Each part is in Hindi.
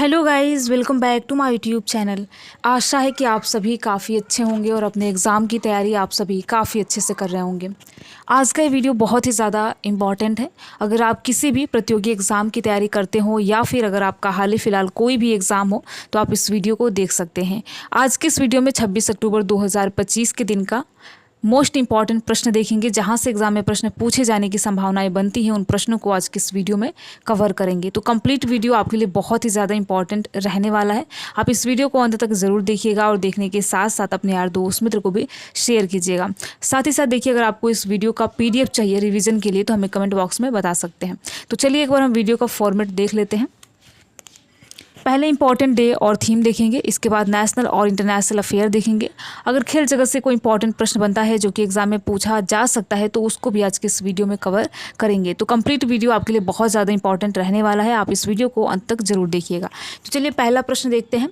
Hello guys, welcome back to my YouTube channel. आशा है कि आप सभी काफ़ी अच्छे होंगे और अपने एग्ज़ाम की तैयारी आप सभी काफ़ी अच्छे से कर रहे होंगे। आज का ये वीडियो बहुत ही ज़्यादा इम्पॉर्टेंट है। अगर आप किसी भी प्रतियोगी एग्ज़ाम की तैयारी करते हो या फिर अगर आपका हाल ही फ़िलहाल कोई भी एग्ज़ाम हो तो आप इस वीडियो को देख सकते हैं। आज के इस वीडियो में 26 अक्टूबर 2025 के दिन का मोस्ट इंपॉर्टेंट प्रश्न देखेंगे, जहां से एग्जाम में प्रश्न पूछे जाने की संभावनाएं बनती हैं। उन प्रश्नों को आज के इस वीडियो में कवर करेंगे। तो कंप्लीट वीडियो आपके लिए बहुत ही ज़्यादा इंपॉर्टेंट रहने वाला है। आप इस वीडियो को अंत तक ज़रूर देखिएगा और देखने के साथ साथ अपने यार दोस्त मित्र को भी शेयर कीजिएगा। साथ ही साथ देखिए, अगर आपको इस वीडियो का PDF चाहिए रिविजन के लिए तो हमें कमेंट बॉक्स में बता सकते हैं। तो चलिए एक बार हम वीडियो का फॉर्मेट देख लेते हैं। पहले इंपॉर्टेंट डे और थीम देखेंगे, इसके बाद नेशनल और इंटरनेशनल अफेयर देखेंगे। अगर खेल जगत से कोई इंपॉर्टेंट प्रश्न बनता है जो कि एग्जाम में पूछा जा सकता है तो उसको भी आज के इस वीडियो में कवर करेंगे। तो कंप्लीट वीडियो आपके लिए बहुत ज़्यादा इंपॉर्टेंट रहने वाला है। आप इस वीडियो को अंत तक जरूर देखिएगा। तो चलिए पहला प्रश्न देखते हैं।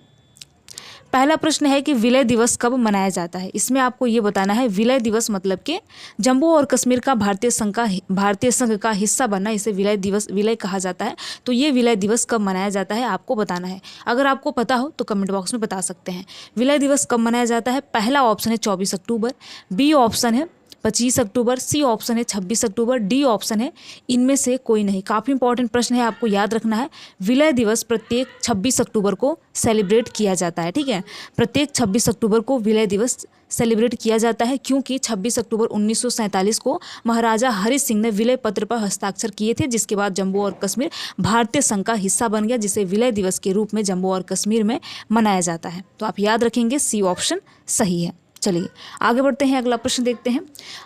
पहला प्रश्न है कि विलय दिवस कब मनाया जाता है। इसमें आपको ये बताना है विलय दिवस मतलब कि जम्मू और कश्मीर का भारतीय संघ का हिस्सा बनना, इसे विलय कहा जाता है। तो ये विलय दिवस कब मनाया जाता है आपको बताना है। अगर आपको पता हो तो कमेंट बॉक्स में बता सकते हैं। विलय दिवस कब मनाया जाता है। पहला ऑप्शन है 24 अक्टूबर, बी ऑप्शन है 25 अक्टूबर, सी ऑप्शन है 26 अक्टूबर, डी ऑप्शन है इनमें से कोई नहीं। काफ़ी इंपॉर्टेंट प्रश्न है, आपको याद रखना है। विलय दिवस प्रत्येक 26 अक्टूबर को सेलिब्रेट किया जाता है। ठीक है, प्रत्येक 26 अक्टूबर को विलय दिवस सेलिब्रेट किया जाता है, क्योंकि 26 अक्टूबर 1947 को महाराजा हरि सिंह ने विलय पत्र पर हस्ताक्षर किए थे, जिसके बाद जम्मू और कश्मीर भारतीय संघ का हिस्सा बन गया, जिसे विलय दिवस के रूप में जम्मू और कश्मीर में मनाया जाता है। तो आप याद रखेंगे, सी ऑप्शन सही है। चलिए आगे बढ़ते हैं, अगला प्रश्न देखते हैं।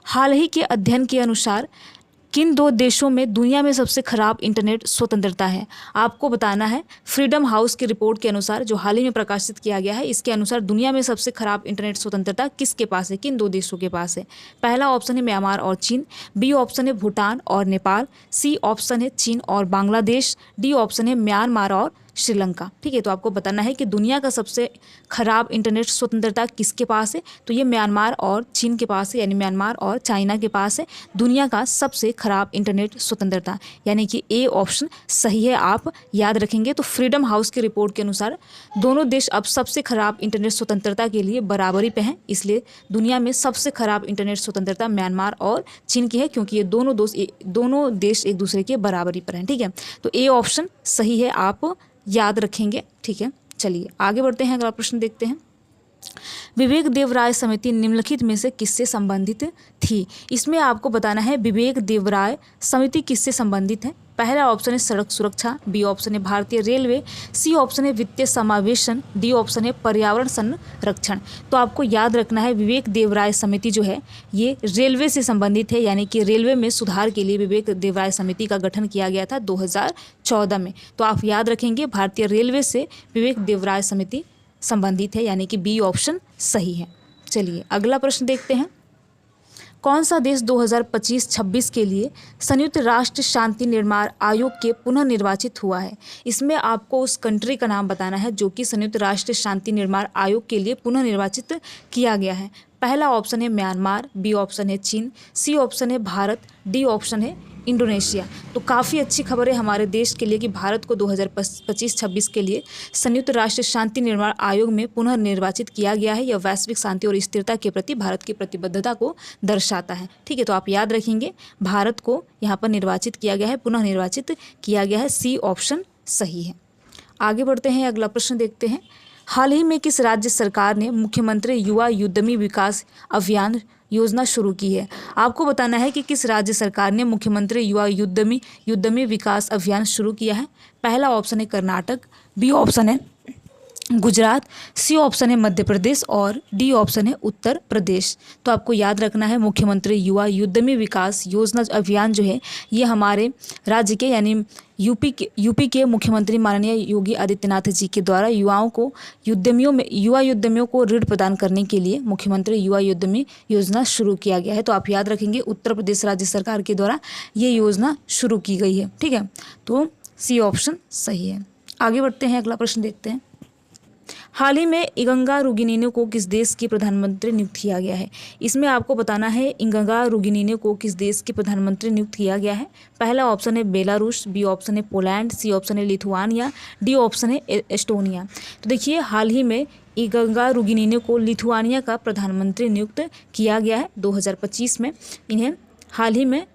हाल ही के अध्ययन के अनुसार किन दो देशों में दुनिया में सबसे खराब इंटरनेट स्वतंत्रता है। आपको बताना है। फ्रीडम हाउस की रिपोर्ट के अनुसार, जो हाल ही में प्रकाशित किया गया है, इसके अनुसार दुनिया में सबसे खराब इंटरनेट स्वतंत्रता किसके पास है, किन दो देशों के पास है। पहला ऑप्शन है म्यांमार और चीन, बी ऑप्शन है भूटान और नेपाल, सी ऑप्शन है चीन और बांग्लादेश, डी ऑप्शन है म्यांमार और श्रीलंका। ठीक है, तो आपको बताना है कि दुनिया का सबसे खराब इंटरनेट स्वतंत्रता किसके पास है। तो ये म्यांमार और चीन के पास है, यानी म्यांमार और चाइना के पास है दुनिया का सबसे खराब इंटरनेट स्वतंत्रता, यानी कि ए ऑप्शन सही है। आप याद रखेंगे। तो फ्रीडम हाउस की रिपोर्ट के अनुसार दोनों देश अब सबसे खराब इंटरनेट स्वतंत्रता के लिए बराबरी पे हैं, इसलिए दुनिया में सबसे खराब इंटरनेट स्वतंत्रता म्यांमार और चीन की है, क्योंकि ये दोनों देश एक दूसरे के बराबरी पर हैं। ठीक है, तो ए ऑप्शन सही है, आप याद रखेंगे। ठीक है, चलिए आगे बढ़ते हैं, अगला प्रश्न देखते हैं। विवेक देवराय समिति निम्नलिखित में से किससे संबंधित थी। इसमें आपको बताना है विवेक देवराय समिति किससे संबंधित है। पहला ऑप्शन है सड़क सुरक्षा, बी ऑप्शन है भारतीय रेलवे, सी ऑप्शन है वित्तीय समावेशन, डी ऑप्शन है पर्यावरण संरक्षण। तो आपको याद रखना है विवेक देवराय समिति जो है ये रेलवे से संबंधित है, यानी कि रेलवे में सुधार के लिए विवेक देवराय समिति का गठन किया गया था 2014 में। तो आप याद रखेंगे भारतीय रेलवे से विवेक देवराय समिति संबंधित है, यानी कि बी ऑप्शन सही है। चलिए अगला प्रश्न देखते हैं। कौन सा देश 2025-26 के लिए संयुक्त राष्ट्र शांति निर्माण आयोग के पुनः निर्वाचित हुआ है। इसमें आपको उस कंट्री का नाम बताना है जो कि संयुक्त राष्ट्र शांति निर्माण आयोग के लिए पुनः निर्वाचित किया गया है। पहला ऑप्शन है म्यांमार, बी ऑप्शन है चीन, सी ऑप्शन है भारत, डी ऑप्शन है इंडोनेशिया। तो काफ़ी अच्छी खबर है हमारे देश के लिए कि भारत को 2025-26 के लिए संयुक्त राष्ट्र शांति निर्माण आयोग में पुनः निर्वाचित किया गया है। यह वैश्विक शांति और स्थिरता के प्रति भारत की प्रतिबद्धता को दर्शाता है। ठीक है, तो आप याद रखेंगे भारत को यहाँ पर निर्वाचित किया गया है, पुनः निर्वाचित किया गया है, सी ऑप्शन सही है। आगे बढ़ते हैं, अगला प्रश्न देखते हैं। हाल ही में किस राज्य सरकार ने मुख्यमंत्री युवा उद्यमी विकास अभियान योजना शुरू की है। आपको बताना है कि किस राज्य सरकार ने मुख्यमंत्री युवा उद्यमी विकास अभियान शुरू किया है। पहला ऑप्शन है कर्नाटक, बी ऑप्शन है गुजरात, सी ऑप्शन है मध्य प्रदेश और डी ऑप्शन है उत्तर प्रदेश। तो आपको याद रखना है मुख्यमंत्री युवा उद्यमी विकास योजना अभियान जो है ये हमारे राज्य के यानी यूपी के मुख्यमंत्री माननीय योगी आदित्यनाथ जी के द्वारा युवा उद्यमियों को ऋण प्रदान करने के लिए मुख्यमंत्री युवा उद्यमी योजना शुरू किया गया है। तो आप याद रखेंगे उत्तर प्रदेश राज्य सरकार के द्वारा ये योजना शुरू की गई है। ठीक है, तो सी ऑप्शन सही है। आगे बढ़ते हैं, अगला प्रश्न देखते हैं। हाल ही में इंगंगा रुगिनिनो को किस देश की प्रधानमंत्री नियुक्त किया गया है? इसमें आपको बताना है इंगंगा रुगिनिनो को किस देश की प्रधानमंत्री नियुक्त किया गया है। पहला ऑप्शन है बेलारूस, बी ऑप्शन है पोलैंड, सी ऑप्शन है लिथुआनिया, डी ऑप्शन है एस्टोनिया। तो देखिए हाल ही में इंगंगा रुगिनिनो को लिथुआनिया का प्रधानमंत्री नियुक्त किया गया है 2025 में। इन्हें हाल ही में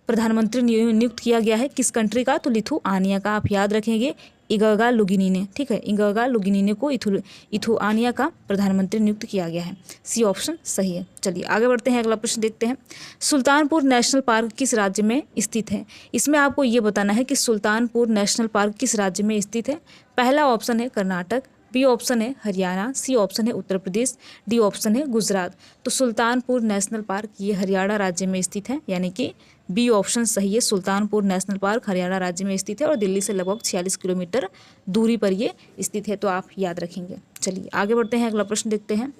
प्रधानमंत्री नियुक्त किया गया है किस कंट्री का? तो लिथुआनिया का। आप याद रखेंगे इंगंगा रुगिनिनो, ठीक है, इंगंगा रुगिनिनो को लिथुआनिया का प्रधानमंत्री नियुक्त किया गया है। सी ऑप्शन सही है। चलिए आगे बढ़ते हैं, अगला प्रश्न देखते हैं। सुल्तानपुर नेशनल पार्क किस राज्य में स्थित है? इसमें आपको ये बताना है कि सुल्तानपुर नेशनल पार्क किस राज्य में स्थित है। पहला ऑप्शन है कर्नाटक, बी ऑप्शन है हरियाणा, सी ऑप्शन है उत्तर प्रदेश, डी ऑप्शन है गुजरात। तो सुल्तानपुर नेशनल पार्क ये हरियाणा राज्य में स्थित है, यानी कि बी ऑप्शन सही है। सुल्तानपुर नेशनल पार्क हरियाणा राज्य में स्थित है और दिल्ली से लगभग 46 किलोमीटर दूरी पर ये स्थित है, तो आप याद रखेंगे। चलिए आगे बढ़ते हैं, अगला प्रश्न देखते हैं।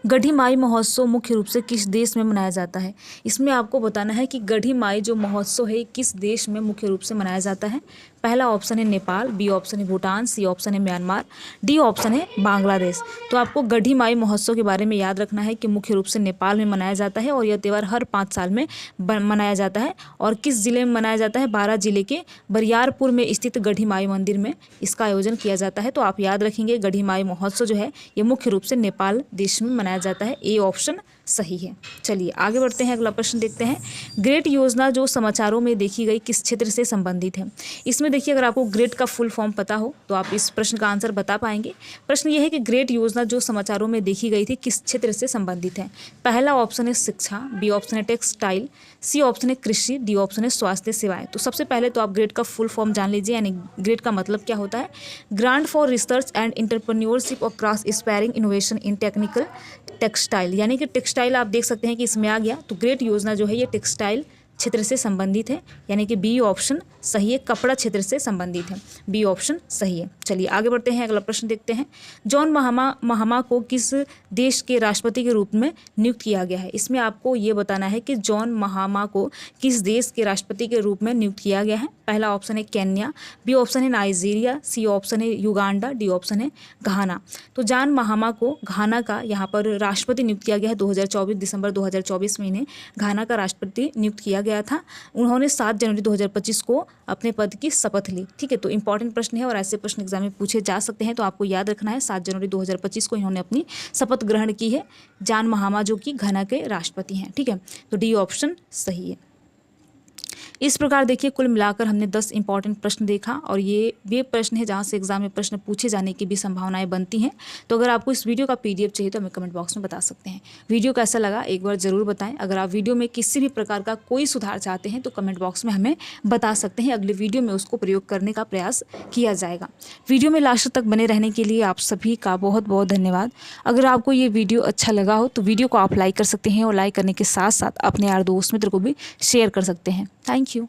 गढ़ी माई महोत्सव मुख्य रूप से किस देश में मनाया जाता है? इसमें आपको बताना है कि गढ़ी माई जो महोत्सव है किस देश में मुख्य रूप से मनाया जाता है। पहला ऑप्शन है नेपाल, बी ऑप्शन है भूटान, सी ऑप्शन है म्यांमार, डी ऑप्शन है बांग्लादेश। तो आपको गढ़ी माई महोत्सव के बारे में याद रखना है कि मुख्य रूप से नेपाल में मनाया जाता है और यह त्यौहार हर 5 साल में मनाया जाता है। और किस जिले में मनाया जाता है? बारां जिले के बरियारपुर में स्थित गढ़ी माई मंदिर में इसका आयोजन किया जाता है। तो आप याद रखेंगे गढ़ी माई महोत्सव जो है ये मुख्य रूप से नेपाल देश में मनाया जाता है। ए ऑप्शन सही है। चलिए आगे बढ़ते हैं, अगला प्रश्न देखते हैं। ग्रेट योजना जो समाचारों में देखी गई किस क्षेत्र से संबंधित है? इसमें देखिए अगर आपको ग्रेट का फुल फॉर्म पता हो तो आप इस प्रश्न का आंसर बता पाएंगे। प्रश्न ये है कि ग्रेट योजना जो समाचारों में देखी गई थी किस क्षेत्र से संबंधित है। पहला ऑप्शन है शिक्षा, बी ऑप्शन है टेक्सटाइल, सी ऑप्शन है कृषि, डी ऑप्शन है स्वास्थ्य सेवाएं। तो सबसे पहले तो आप ग्रेट का फुल फॉर्म जान लीजिए, यानी ग्रेट का मतलब क्या होता है। Grant for research and entrepreneurship और cross inspiring innovation in technical textile, यानी कि टेक्सटाइल आप देख सकते हैं कि इसमें आ गया। तो ग्रेट योजना जो है ये टेक्सटाइल क्षेत्र से संबंधित है, यानी कि बी ऑप्शन सही है, कपड़ा क्षेत्र से संबंधित है। बी ऑप्शन सही है। चलिए आगे बढ़ते हैं, अगला प्रश्न देखते हैं। जॉन महामा को किस देश के राष्ट्रपति के रूप में नियुक्त किया गया है? इसमें आपको ये बताना है कि जॉन महामा को किस देश के राष्ट्रपति के रूप में नियुक्त किया गया है। पहला ऑप्शन है केन्या, बी ऑप्शन है नाइजीरिया, सी ऑप्शन है युगांडा, डी ऑप्शन है घाना। तो जॉन महामा को घाना का यहाँ पर राष्ट्रपति नियुक्त किया गया है। 2024 दिसंबर 2024 में इन्हें घाना का राष्ट्रपति नियुक्त किया गया था। उन्होंने 7 जनवरी 2025 को अपने पद की शपथ ली। ठीक है, तो इंपॉर्टेंट प्रश्न है और ऐसे प्रश्न एग्जाम में पूछे जा सकते हैं, तो आपको याद रखना है 7 जनवरी 2025 को इन्होंने अपनी शपथ ग्रहण की है। जॉन महामा जो कि घाना के राष्ट्रपति हैं। ठीक है, तो डी ऑप्शन सही है। इस प्रकार देखिए कुल मिलाकर हमने 10 इंपॉर्टेंट प्रश्न देखा और ये वे प्रश्न है जहाँ से एग्जाम में प्रश्न पूछे जाने की भी संभावनाएं बनती हैं। तो अगर आपको इस वीडियो का PDF चाहिए तो हमें कमेंट बॉक्स में बता सकते हैं। वीडियो कैसा लगा एक बार ज़रूर बताएं। अगर आप वीडियो में किसी भी प्रकार का कोई सुधार चाहते हैं तो कमेंट बॉक्स में हमें बता सकते हैं। अगले वीडियो में उसको प्रयोग करने का प्रयास किया जाएगा। वीडियो में लास्ट तक बने रहने के लिए आप सभी का बहुत बहुत धन्यवाद। अगर आपको ये वीडियो अच्छा लगा हो तो वीडियो को आप लाइक कर सकते हैं और लाइक करने के साथ साथ अपने यार दोस्त मित्र को भी शेयर कर सकते हैं। Thank you.